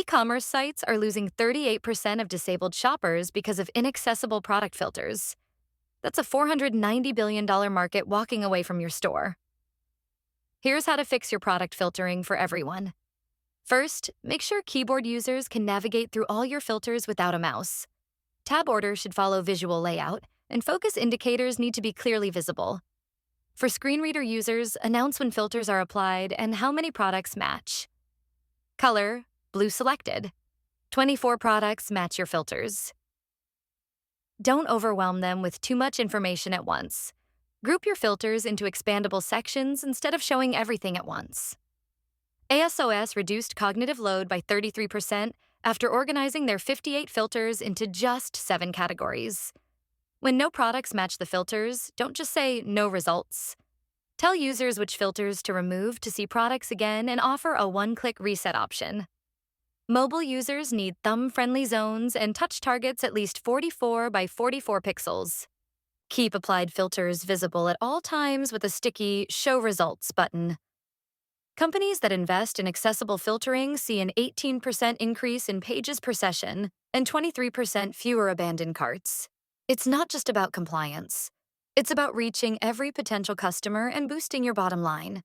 E-commerce sites are losing 38% of disabled shoppers because of inaccessible product filters. That's a $490 billion market walking away from your store. Here's how to fix your product filtering for everyone. First, make sure keyboard users can navigate through all your filters without a mouse. Tab order should follow visual layout, and focus indicators need to be clearly visible. For screen reader users, announce when filters are applied and how many products match. Color, blue selected. 24 products match your filters. Don't overwhelm them with too much information at once. Group your filters into expandable sections instead of showing everything at once. ASOS reduced cognitive load by 33% after organizing their 58 filters into just 7 categories. When no products match the filters, don't just say no results. Tell users which filters to remove to see products again and offer a one-click reset option. Mobile users need thumb-friendly zones and touch targets at least 44 by 44 pixels. Keep applied filters visible at all times with a sticky Show Results button. Companies that invest in accessible filtering see an 18% increase in pages per session and 23% fewer abandoned carts. It's not just about compliance. It's about reaching every potential customer and boosting your bottom line.